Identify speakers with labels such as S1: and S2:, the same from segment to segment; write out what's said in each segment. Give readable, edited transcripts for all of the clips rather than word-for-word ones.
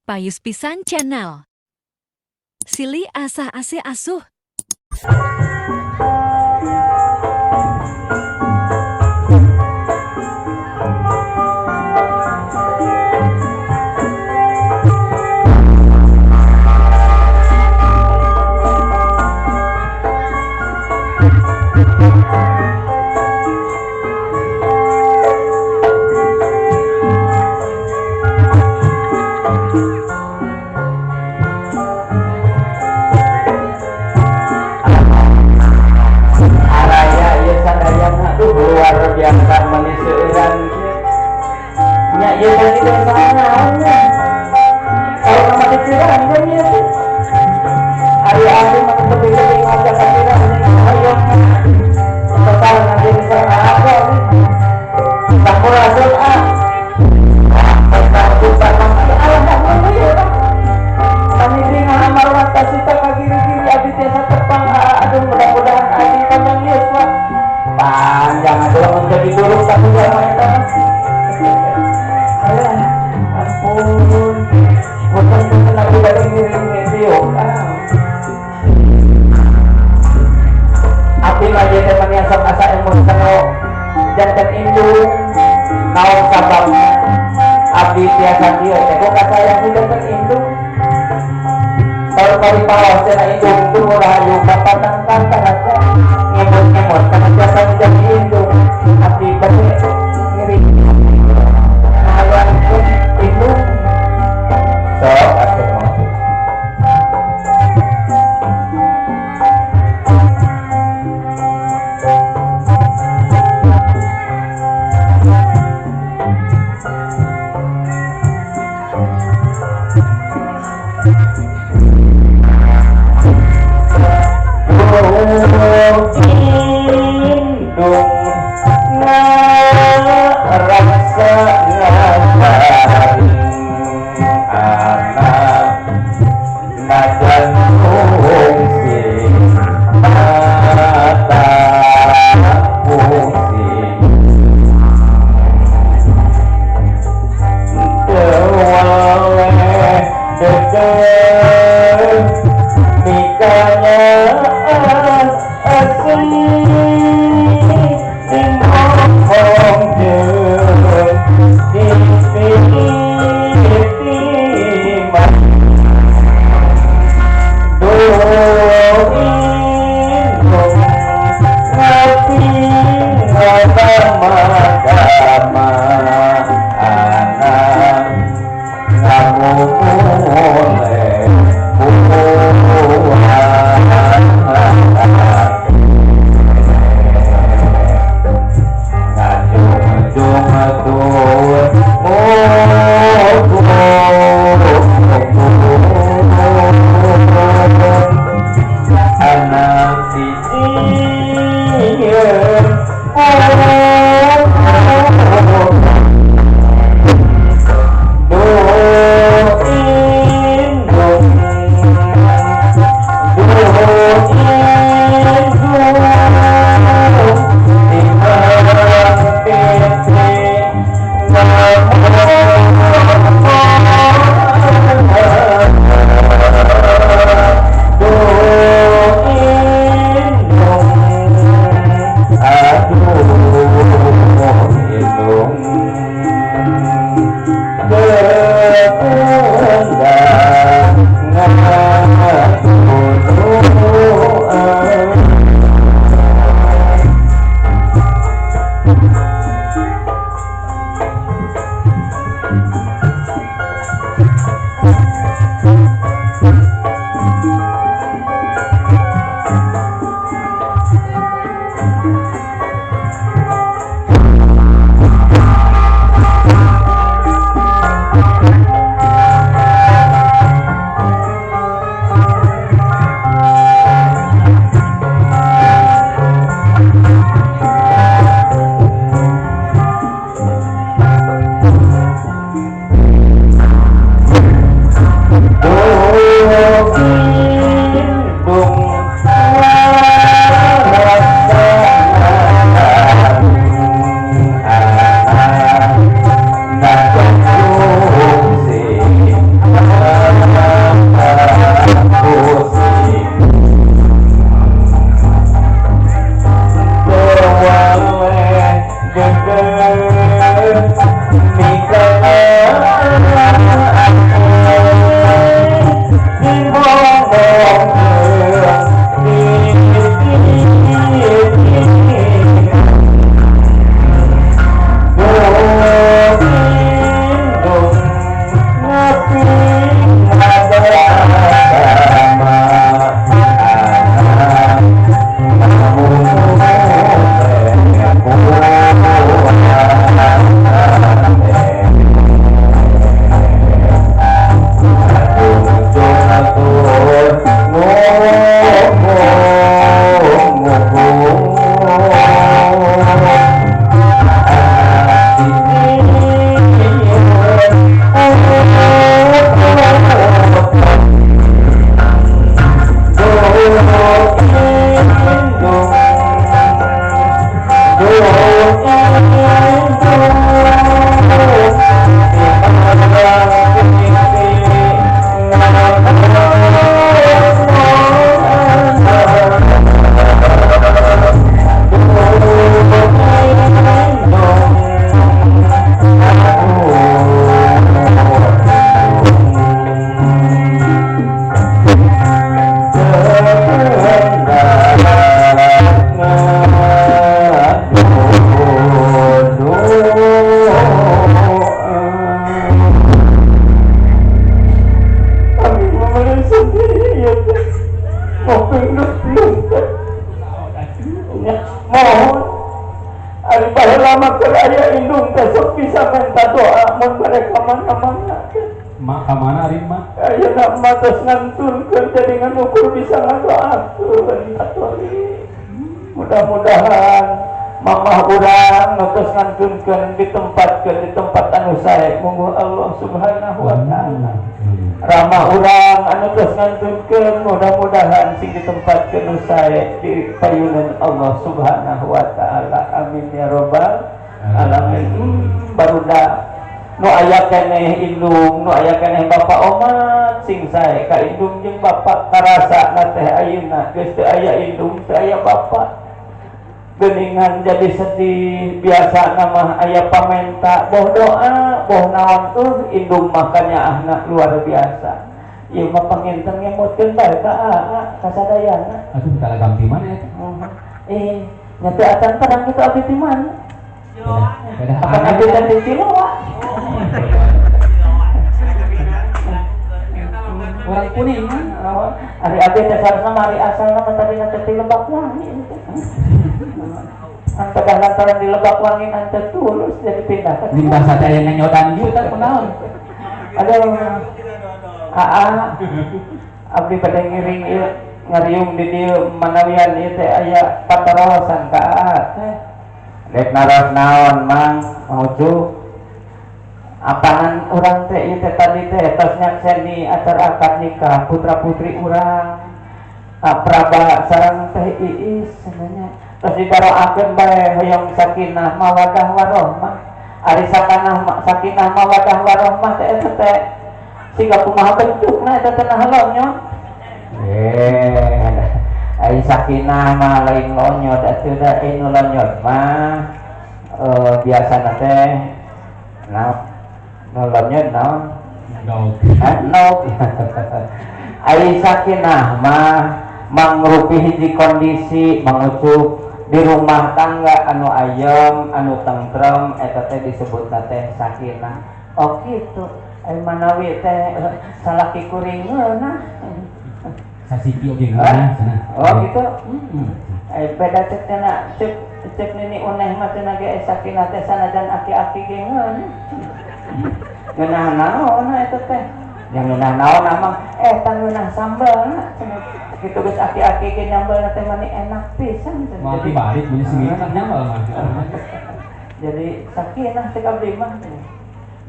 S1: Payus Pisan Channel. Silih asah ase asuh.
S2: Luar biasa maniseuran nya ieu tadi teh saha kalau nama diciran kan ieu teh ari-ari mah teu ngajak ka ayo total nanti saha apa sampurasun kami dengan amal wata sita kagiri-giri abdi tiasa tepang aduh mudah-mudahan adi panjang yeus Pak panjang adalah menjadi durung tapi jangan itu ampun bukan aku dari ngiring video api aja teman yang sok asa emosional jantan indung kau sababnya abdi tiasa dia teko kata yang jantan indung kalau kali pawas cina indung itu rahayu kapatang aja ngemot karena biasa menjadi indung abdi bagi ngiring halan pun indung sok atuh maksud indung ngarasa indung mohon ari baheula mah keur aya indung teh sok bisa minta doa mun mereka mana-mana
S3: mak ka mana ari mak
S2: ayeuna mah tos ngantunkeun jadi ngukur bisa ngadoakeun atuh mudah-mudahan mamah urang tos ngantunkeun ditempatkeun di tempat anu sae monggo Allah Subhanahu wa taala ramah urang anu tos ngantunkeun mudah-mudahan sing ditempatkeun sae di payunan Allah Subhanahu wa taala amin ya rabbal alamin barudak nu aya keneh indung nu aya keneh bapak omat sing sae ka indung jeung bapak karasa na teh ayeuna geus teu aya indung teu aya bapak geuningan jadi sedih biasa nama aya pamenta boh doa boh naon indung makanya anak luar biasa ieu mah pangenten ngemotkeun bae ka ka sadayana
S3: atuh kalagam di mana eta
S2: nya teu atan padang kitu abdi di mana
S3: beda
S2: akan abdi dan di Ciloa
S3: orang kuning
S2: ari abdi teh sareng mari asalna mah tadi na teh Lebak Wangi antara lantaran di Lebak Wangi nanti tulus jadi pindah ke
S3: di bahasa daya nyodan ieu teh kunaon
S2: abdi pada ngiring ieu ngariung di dieu manawian ieu teh aya patarosan ka teh rek naros naon mang mauju apaan urang teh ieu teh tadi teh tos nyakseni acara akad nikah putra putri urang Praba sareng teh Iis sebenarnya terus didaroakeun bae hoyong sakinah mawadah warahmah ari sakinah mawadah warahmah teh eta teh siga kumaha bentukna eta teh nah lonyot ai sakinah mah lain lonyot atuh da anu lonyot mah biasana teh nah lonyot naon no ai sakinah mah mangrupi hiji kondisi mengucup di rumah tangga anu ayem anu tentrem eta teh disebutna teh sakinah oh kitu ai manawi teh salaki kuringeunna
S3: sasiki oge geuna
S2: oh kitu ai beda cek cenah cek nini uneh mah cenah ge sakinah teh sanajan aki-aki ge ngeunah naon eta teh yang ngeunah naon mah ngeunah sambelna gitu geus aki-aki ge nyambelna teh mani enak pisan
S3: jadi balik punya sendiri kan nyambel mah
S2: jadi sakinah teh abdi mah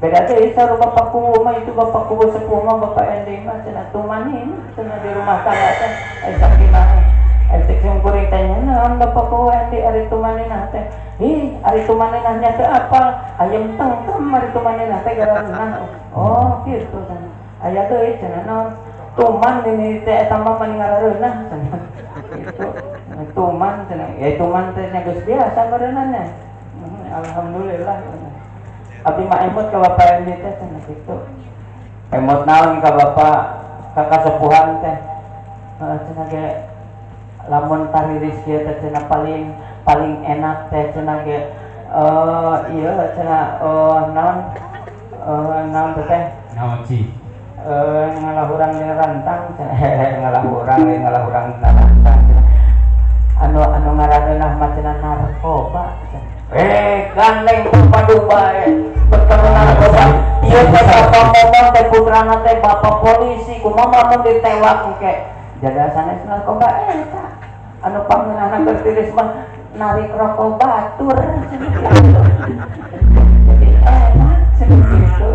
S2: beda teh saru bapak kubu mah itu bapak kubu sepuh mah bapak ending mah cenah tumanin cenah di rumah tangga teh sakinah cek sing kuring teh naon bapak kubu endi ari tumaninah teh ari tumaninah nya teh apal ayam tengkem ari tumaninah teh garana oh kitu cenah aya deui cenah naon tuman ini teh eta mah mani ngarareunah cenah itu tuman cenah ya tuman teh nya geus biasa ngareunana alhamdulillah abdi mah emot ka bapak ini teh cenah kitu emot naon ka bapak ka kasepuhan teh cenah ge lamun tariris kieu teh cenah paling enak teh cenah ge ieu cenah naon teh
S3: naon sih
S2: ngalahurang di rantang ngalahurang di rantang anu ngaradeunah mah cenah narkoba gandeng padu bae bertemu narkoba ieu teh bapak momong teh putrana teh bapak polisi kumaha mun ditewak engke jaga sanes narkoba eta anu pangeunahna keur tiris mah narik rokok batur jadi enak segitu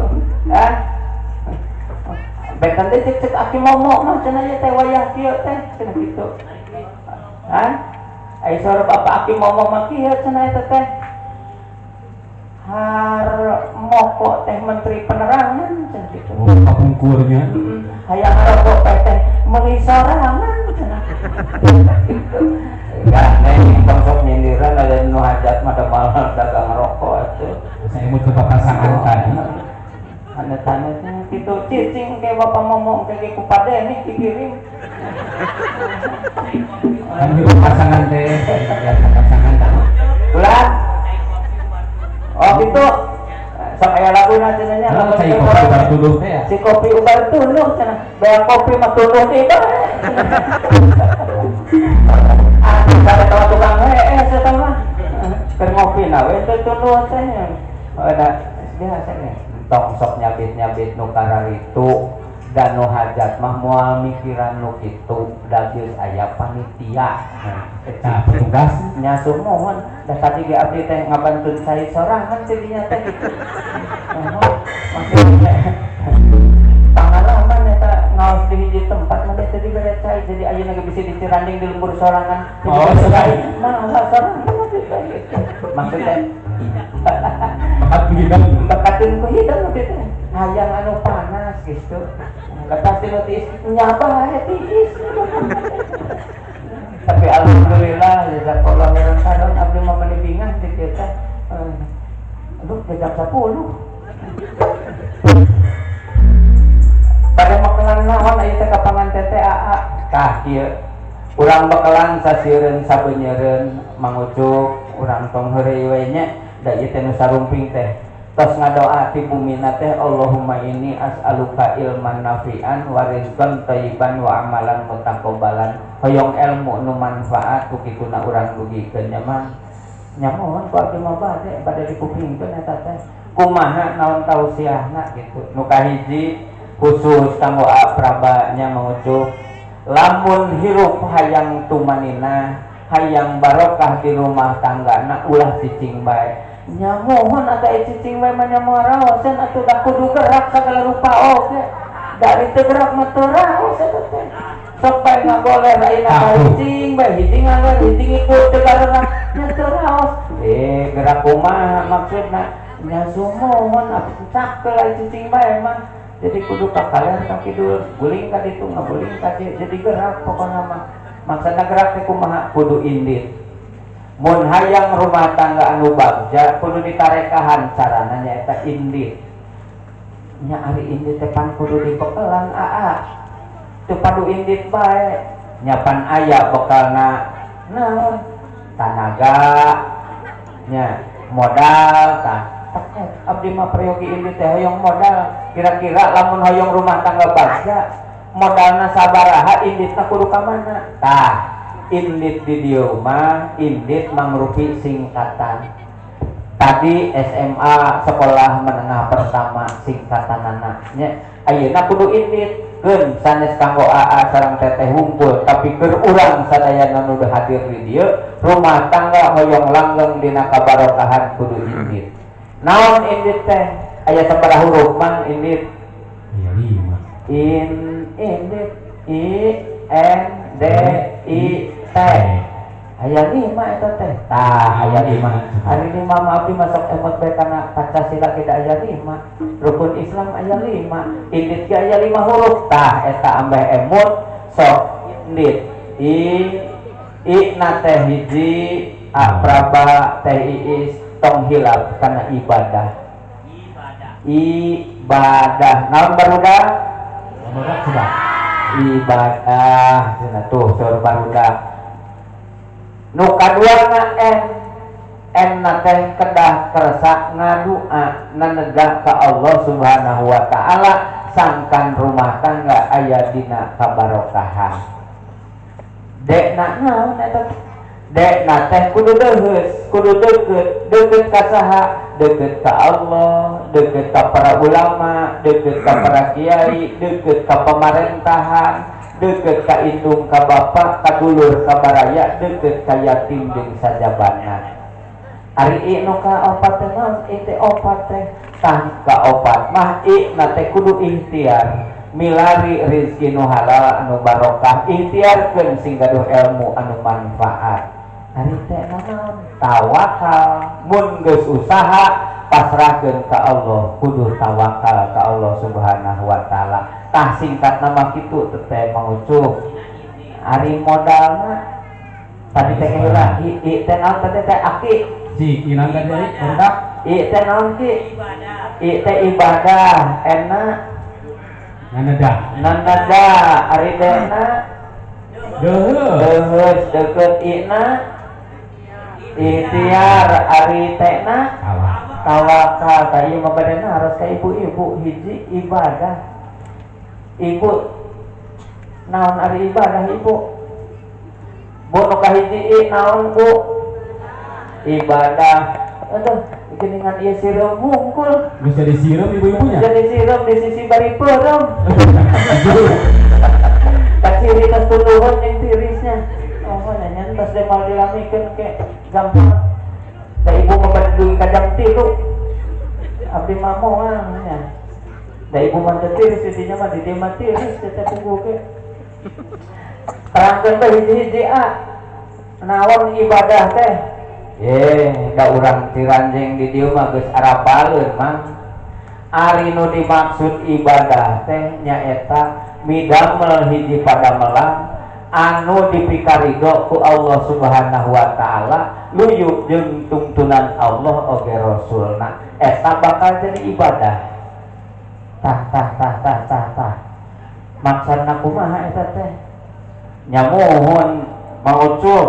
S2: bekan teh cek aki momok mah cenah ieu teh wayah kieu teh cenah kitu. Ai sore bapak aki momok mah kieu cenah eta teh. Har moko teh menteri penerangan cenah kitu.
S3: Oh, kapungkurnya.
S2: Hayang ngarokok teh meuli sorangan cenah. Enggak neng bangsa nyindiran ada nu hajat mah malah dagang rokok atuh.
S3: Saya mau ke pasangan tadi.
S2: Tanda-tandanya gitu cicing kayak bapak ngomong kayak kupade nih dikirim
S3: kan itu pasangan teh ya pasangan tadi
S2: ulah oh gitu sampai lagu nantinya lagu
S3: si kopi ubar tuluh teh ya
S2: si kopi ubar tuluh cenah bae kopi mah tuluh teh Kada tahu tukang saya tahu mah. Keur ngopi na we teu tuluan teh. Ada biasa nih. Tong sok nyabit nu kararitu dan nu hajat mah moal mikiran nu kitu da geus aya panitia.
S3: Nah, petugas
S2: Nya sumohon da tadi ge abdi teh ngabantuin saya sorangan teh dinya teh. Maksudnya pengalaman eta ngaos di hiji tempat mah teh diberecai jadi ayeuna ge bisa diciranding di lembur sorangan.
S3: Oh, sekali.
S2: Mah sorangan maksudnya bakatin ku hidang teh hayang anu panas gitu. Lepas tinu tiis nyaba tiis. Tapi alhamdulillah jazakallahu khairan kadon abdi mah meuni bingah teh kieu teh. Aduh jam 10. Pada makalan naon aya teh kapangan TTAA. Tah kieu. Urang bakalan sasiereun sabeunyereun mangucuk urang tong heureuy we nya da ieu teh nu sarumping teh. Tos ngadoa ti bumina teh Allahumma inni as'aluka ilman nafi'an wa rizqan thayyiban wa amalan mutaqabbalan. Hoyong ilmu nu manfaat ku kituna urang dugikeun nya mah. Nya mohon ku abdi mah bade dikupingkeun eta teh. Kumaha naon tausiahna gitu. Nu kahiji khusus kanggo aprabanya mengucuk lamun hirup hayang tumanina, hayang barokah di rumah tanggana ulah cicing bae. Nya mohon ada cicing bae mah nya maraosan atuh da kudu gerak sagala rupa oge. Dari teu gerak mah teu raos eta teh. Sok bae ngagoler ayeuna ka cicing bae hiji ngaler hiji ngikut teu gerak nya teu raos. Gerak kumaha maksudna? Nya sumohon abis cakel aya cicing bae mah. Jadi kudu kakaler ka kidul, guling ka ditu ngaguling ka dieu jadi gerak pokona mah. Maksudna gerak teh kumaha? Kudu indit. Mun hayang rumah tangga anu bagja kudu ditarekahan carana nyaeta indit. Nya ari indit teh pan kudu dibekelan teu padu indit bae. Nya pan aya bekalna naon? Tanaga nya modal tah. Abdi mah prayogi indit teh hoyong modal. Kira-kira lamun hoyong rumah tangga bagja modalna sabaraha inditna kudu ka mana? Tah indit di dieu mah indit mangrupi singkatan. Tadi SMA sekolah menengah pertama singkatanana nya ayeuna kudu indit keun sanes kanggo AA sareng teteh hungkul tapi keur urang sadayana nu hadir di dieu rumah tangga hoyong langgeng dina kabarokahan kudu indit. Naon indit teh? Aya sabaraha huruf man indit?
S3: Aya 5.
S2: Indit I N D I T. Aya 5 eta teh. Tah aya 5. Ari 5 mah abdi masuk emot bae kana Pancasila kita aya 5. Rukun Islam aya 5. Indit ge aya 5 huruf. Tah eta ambeh emot sok indit. I na teh hiji, A praba teh iis tong hilap kana ibadah. Ibadah. Naon barudak?
S3: Barudak sudah.
S2: Ibadah. Cenah tuh saur barudak. Nu kaduana N na teh kedah kersa ngadua nanegah ka Allah Subhanahu wa taala sangkan rumah tangga aya dina kabarokahan. Dek na naon eta? Dek na teh kudu deus, kudu deukeut ka saha? Deukeut ka Allah, deukeut ka para ulama, deukeut ka para kiai, deukeut ka pemerintahan, deukeut ka indung ka bapak, ka dulur ka baraya, deukeut ka yatim jeung sajabana. Ari I nu ka opat teh naon? I teh opat teh. Tah ka opat mah I na teh kudu ikhtiar milari rezeki nu halal anu barokah, ikhtiarkeun sing gaduh ilmu anu manfaat. Ari teh naon? Tawakal. Mun geus usaha pasrahkeun ka Allah, kudu tawakal ka Allah Subhanahu wa taala. Tah singkatna mah kitu teh mangucuk. Ari modalna tadi teh heula I teh naon teh aki.
S3: Si ilang tadi barudak.
S2: I teh naon ki? I teh ibadah. Ena nanada ari dena deus deukeut ina ikhtiar ari tena tawakal. Ta ieu mah badana harus ka ibu-ibu hiji ibadah. Ibu naon ari ibadah ibu? Bu nu kahiji naon Bu? Ibadah. Aduh, geningan ieu sireum hungkul.
S3: Bisa disiram ibu-ibunya.
S2: Jadi sireum di sisi bari peureum. Kaciri tas tuluhun yang tirisnya. Oh, nyanyian tas dia mau dilamikeun ke gampang. Da ibu membadui kajang tilu. Abdi mah moal nya. Da ibu mah tiris sisinya mah di dieu mah tiris teh tunggu ke. Terangkeun teh hiji-hiji naon ibadah teh. Da urang Ciranjeng di dieu mah geus arapaleun mang. Ari nu dimaksud ibadah teh nyaeta midamel hiji padamelan anu dipikarido ku Allah Subhanahu wa taala luyu jeung tuntunan Allah oge Rasulna eta bakal jadi ibadah. Tah maksudna kumaha eta teh? Nyamuhun maucuk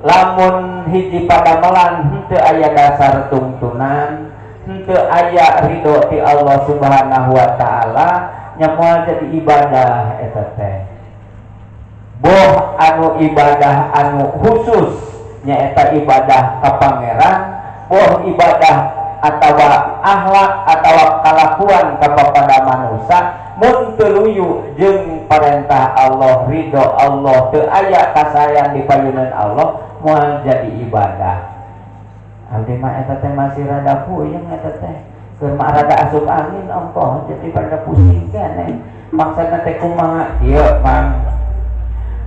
S2: lamun hiji padamelan henteu aya dasar tuntunan, henteu aya ridho ti Allah Subhanahu wa taala, nya moal jadi ibadah eta teh. Boh anu ibadah anu khusus nyaeta ibadah ka pangeran, boh ibadah atawa akhlak atawa kalakuan kepada manusia mun teu luyu jeung perintah Allah, ridho Allah, teu aya kasayang di payunan Allah moal jadi ibadah. Abdi mah eta teh masih rada puyeng eta teh. Keur mah rada asup angin ongkoh jadi pada pusing keneh. Maksudna teh kumaha? Ieu Mang.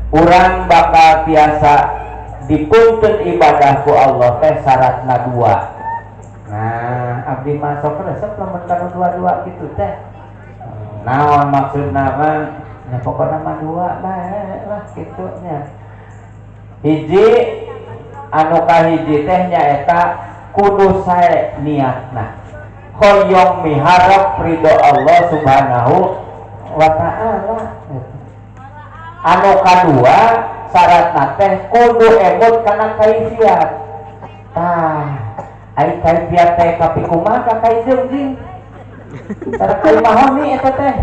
S2: Urang bakal biasa dipuntut ibadah ku Allah teh syaratna dua. Nah, abdi mah sok resep lamun kana dua-dua kitu teh. Naon maksudna mah? Nya pokona mah dua bae lah kitu nya. Hiji anu kahiji teh nyaeta kudu sae niatna hoyong miharap ridho Allah Subhanahu wa taala. Anu kadua syaratna teh kudu emut kana kaifiat. Tah ai kaifiat teh kapi kumaha ka kaijeung jing cara kaimahon ni eta teh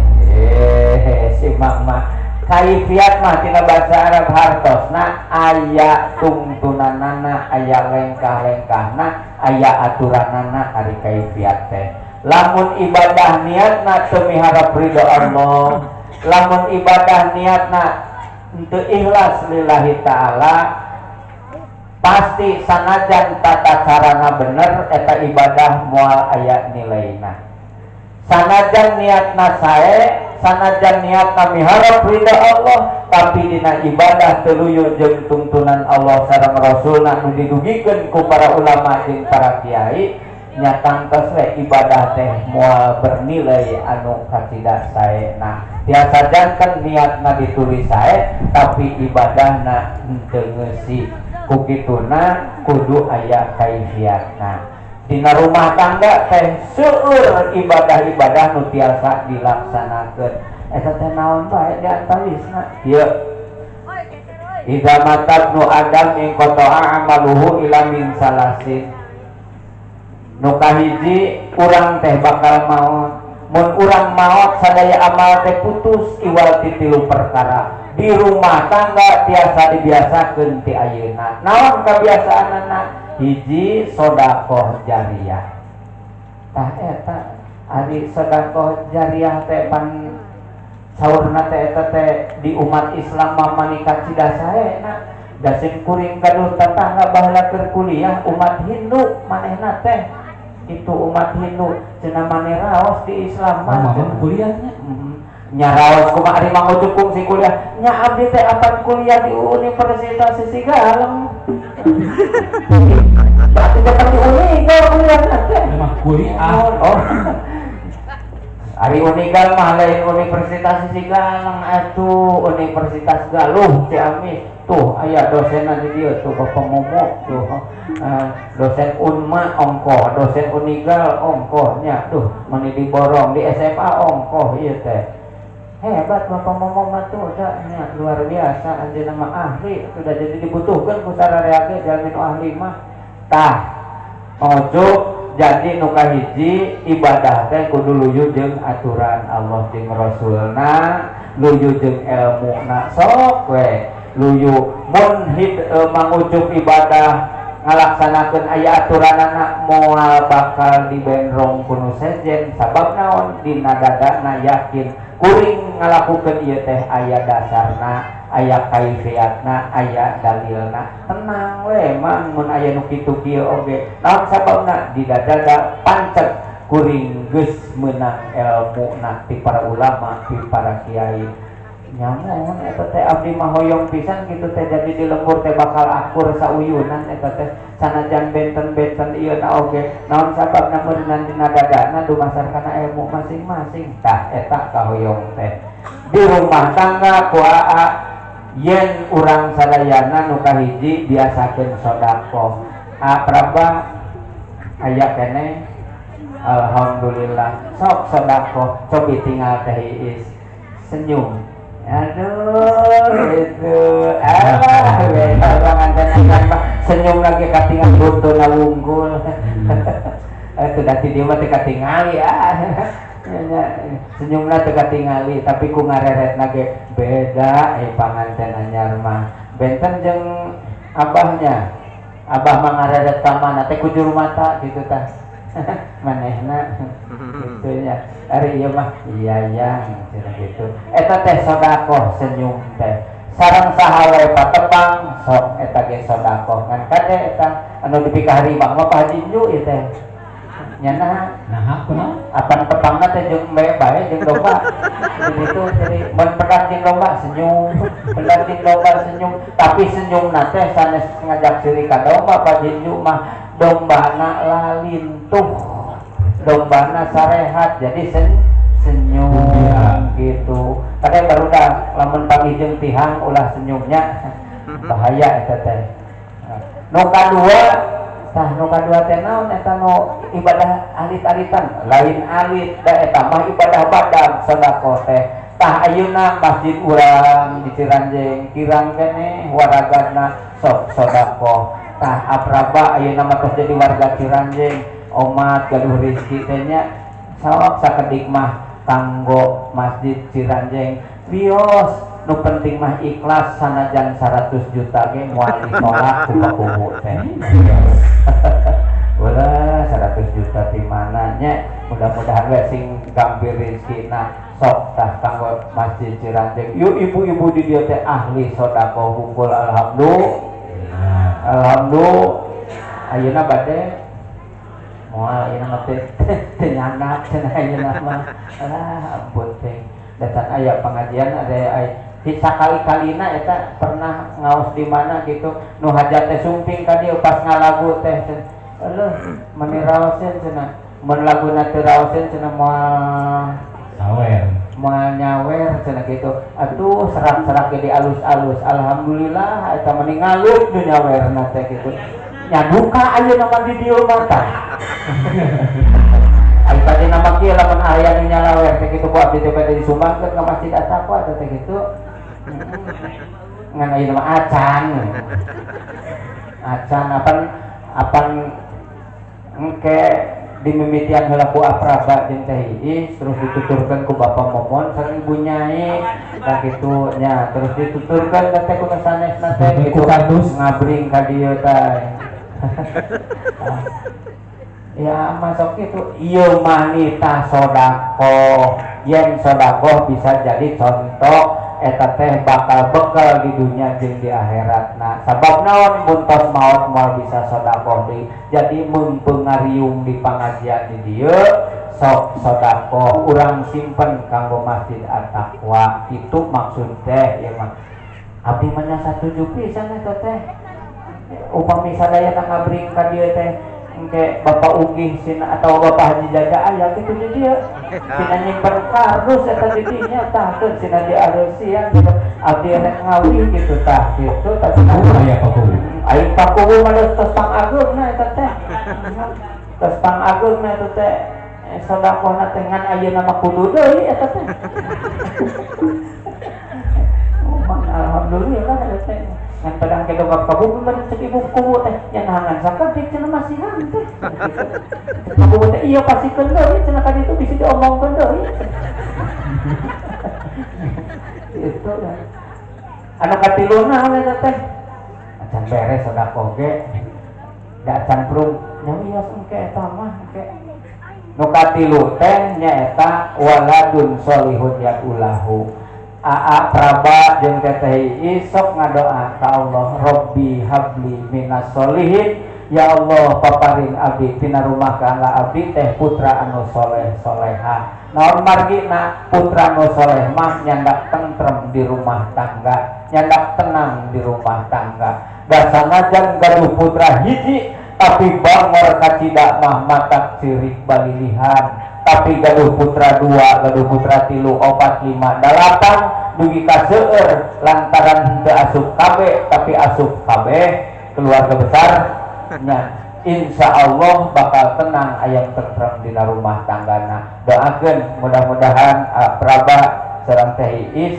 S2: si mama kaifiat mah tina bahasa Arab hartosna aya tuntunanana, aya lengkah-lengkahna, aya aturanana ari kaifiat teh. Lamun ibadah niatna teu miharap ridho Allah, lamun ibadah niatna teu ikhlas lillahi taala, pasti sanajan tata carana bener eta ibadah moal aya nilaina. Sanajan niatna sae, sanajan niatna miharap ridha Allah, tapi dina ibadah teu luyu jeung tuntunan Allah sareng Rasulna nu didugikeun ku para ulama jeung para kiai, nya tangtos we ibadah teh moal bernilai anu kacida saena. Tiasa janten niatna ditulis sae, tapi ibadahna henteu ngeusi. Ku kituna kudu aya kaifiatna. Dina rumah tangga teh seueur ibadah-ibadah nu tiasa dilaksanakeun. Eta teh naon bae diantawisna? Ieu. Idza matabnu adam in qata'a amaluhu ila min salasin. Nu kahiji urang teh bakal maot. Mun urang maot sadaya amal teh putus iwal ti tilu perkara. Di rumah tangga tiasa dibiasakeun ti ayeuna. Naon kabiasaanna? Hiji sedekah jariyah. Tah eta ari sedekah jariyah teh pan saurna teh eta teh di umat Islam mah manika cida saena. Da sing kuring gaduh tetangga baheula keur kuliah umat Hindu manehna teh itu umat Hindu cenah maneh raos di Islam mah
S3: kuliahnya.
S2: Nya raos kumaha ari mangujukung si kuliah. Nya abdi teh apan kuliah di Universitas Sigaleng. Berarti datang di Unigal kuliah teh.
S3: Memang kuliah.
S2: Oh. Ari Unigal mah lain Universitas Sigaleng atuh Universitas Galuh Ciamis. Tuh aya dosenna di dieu tuh Bapak Momo tuh. Dosen Unma ongkoh, dosen Unigal ongkohnya tuh meni diborong di SMA ongkoh ieu teh. Hebat Bapak Momo mah tuh nya luar biasa anjeunna mah ahli sudah jadi dibutuhkeun ku sararea ge jalmi nu ahli mah. Tah ojo jadi nu kahiji ibadah teh kudu luyu jeung aturan Allah jeung Rasulna, luyu jeung ilmuna sok we. luyu mun mangujuk ibadah ngalaksanakeun aya aturanana moal bakal dibenrong kuno sejen sabab naon dina dadana yakin kuring ngalakukeun ieu teh aya dasarna aya kaifiatna aya dalilna tenang we mang mun aya nu kitu kieu oge naon sababna di dadada pancet kuring geus meunang ilmuna ti para ulama ti para kiai nyamun eta teh abdi mah hoyong pisan kitu teh jadi di lembur teh bakal akur sauyunan eta teh sanajan benten-benten ieu na oge naon sababna meunang dina dadana dumasar kana ilmu masing-masing tah eta kahoyong teh di rumah tangga ku aa yen urang sadayana nu kahiji biasakeun sedekah apraba aya keneh alhamdulillah sok sedekah cobi tinggal teh iis senyum aduh itu senyum lagi katingal buntuna wunggul itu dati dia mah teu katingali senyumna teu katingali tapi ku ngareret lagi beda panganten anyar mah benten jeung abahnya abah mah ngareret ka mana teh kujur mata gitu tah manehna gitu nya ari ieu mah iya yang gitu eta teh sedekah senyum teh sareng saha wae patepang sok eta ge sedekah ngan kade eta anu dipikahari bang mah Pak Haji Ju ieu teh nyana
S3: nah kunaon
S2: apan tepangna teh jeung bae jeung domba gitu jadi mun pendamping domba senyum pendamping domba senyum tapi senyumna teh sanes ngajak siri ka domba Pak Haji Ju mah dombana lalintuh dombana sarehat jadi senyum gitu kadang baru dah lamun pangijeng tihang ulah senyumnya bahaya eta teh nu kadua tah nu kadua teh naon eta nu ibadah alit-alitan lain alit da eta mah ibadah badan sedekah teh tah ayeuna masjid urang di Ciranjeng kirang keneh waragadna sok sedekah tah apraba ayeuna mah tos jadi warga Ciranjeng omat gaduh rezeki teh nya sawab sakedik mah kanggo masjid Ciranjeng bios nu penting mah ikhlas sanajan 100 juta ge moal ditolak ku kubu teh ulah 100 juta di mana nya mudah-mudahan we sing gampir rezekina sok tah kanggo masjid Ciranjeng yuk ibu-ibu di dieu teh ahli sedekah hungkul alhamdulillah ayeuna bade moal ayeuna mah teh nyanak cenah ayeuna mah ampun teh datang aya pengajian ada sakali-kalina eta pernah ngaos di mana gitu nu hajat teh sumping ka dieu pas ngalagu teh eueuh meni raoseun cenah mun laguna teu raoseun cenah moal
S3: sawer
S2: moal nyawer cenah gitu atuh serak-serak ge alus-alus alhamdulillah eta meni ngalut nu nyawerna teh gitu nya duka ayeuna mah di dieu mah tah ai tadi nama kieu lamun aya nu nyalawer teh kitu ku abdi teh bade disumbangkeun ka masjid At-Taqwa teh kitu ngan ayeuna mah acan apan engke dimimitian heula ku apraba jeung teh iis terus dituturkeun ku Bapak Momon sareng Ibu Nyai tah kitu nya terus dituturkeun teh ku sanesna teh kitu ngabring ka dieu teh ya masuk itu iya manita sodako yen sodako bisa jadi contoh eta teh bakal bekal di dunia jeung di akhirat nah sabab naon buntos maut moal bisa sodako deui jadi mun pengariung di pangajian di dieu sok sodako urang simpen kanggo masjid At-Taqwa itu maksud teh ya mah abdi mah nya satuju pisan eta teh upami sadayana ngabring ka dieu teh engke Bapak Ugih sina atau Bapak Haji Jaja aya kitu di dieu sina nyimpen kardus eta di dinya tah teu sina diareusian gitu abdi rek ngawi gitu tah kitu tah
S3: aya pakuwu
S2: ai pakuwu mah tos pangageungna eta teh tos pangageungna eta teh sedekahna teh ngan ayeuna mah kudu deui eta teh alhamdulillah eta teh yang pedang kedongak kabubu men cek ibu kubu teh yang hangan sakedik cenah masih teh kabubu teh iya pasikeun deui cenah kadi itu bisa diomongkeun deui itu kan anu katiluna we teh acan beres sedekah ge da acan prung nyawios engke eta mah engke nu katilu teh nyaeta waladun sholihun yaulahu. Aa Praba jeung Teteh Iis sok ngadoa ka Allah, Robbi habli minas sholihin, ya Allah paparing abdi tina rumah kangga abdi teh putra anu soleh soleha. Naon margina putra anu soleh mah nyandak tentrem di rumah tangga, nyandak tenang di rumah tangga. Da sanajan gaduh putra hiji tapi bangor kacida mah matak sirik balilihan. Tapi gaduh putra 2, gaduh putra 3, 4, 5, 8 dugi ka seueur lantaran teu asup kabeh tapi asup kabeh keluarga besar nya insya Allah bakal tenang ayam tentrem dina rumah tanggana. Doakeun mudah-mudahan Praba sareng Teh Iis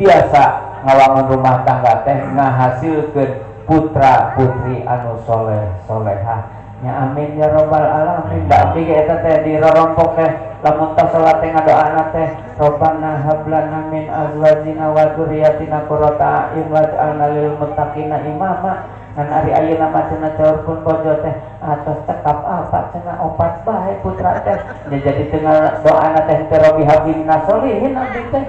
S2: tiasa ngawangun rumah tangga teh ngahasilkeun putra putri anu soleh solehah. Ya amin ya robbal alamin. Da abdi ge eta teh di rorompok teh lamun tos salat teh ngadoana teh Robbana hab lana min azwajina wa dzurriyyatina qurrata a'yun waj'alna lil muttaqina imama. Ngan ari ayeuna mah cenah caur pun bojo teh atos cekap apa cenah opat bae putra teh. Ya jadi tengah doana teh teh Robbi habli minas sholihin abdi teh.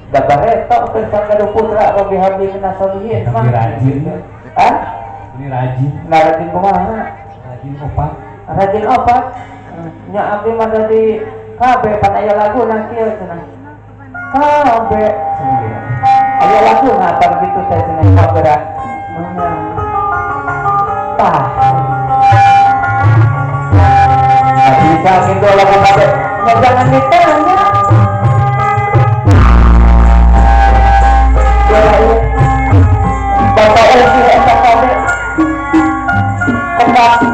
S2: Da bareto keur sagaduh putra Robbi habli minas sholihin mah.
S3: Rajin.
S2: Hah?
S3: Ini rajin.
S2: Nah rajin kumaha? Rajin opat nya abdi mah di kabeh pan aya laguna kieu cenah kabeh aya laguna pan kitu teh cenah kaberat tah bisa kitu lagu kabeh jangan ditanya bapak lagi eta kabeh kembang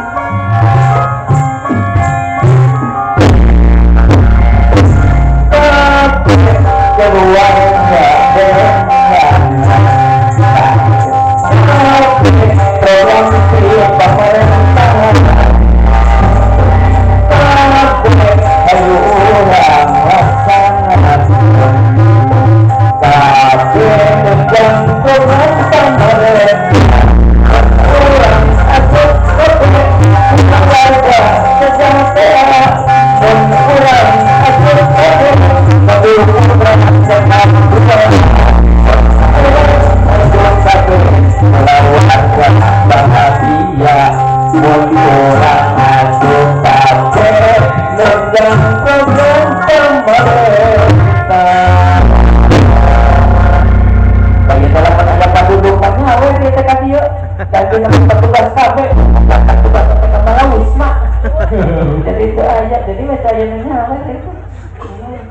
S2: jadi itu aja jadi metayanya apa itu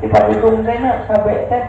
S2: dipandung kayaknya kabeh teh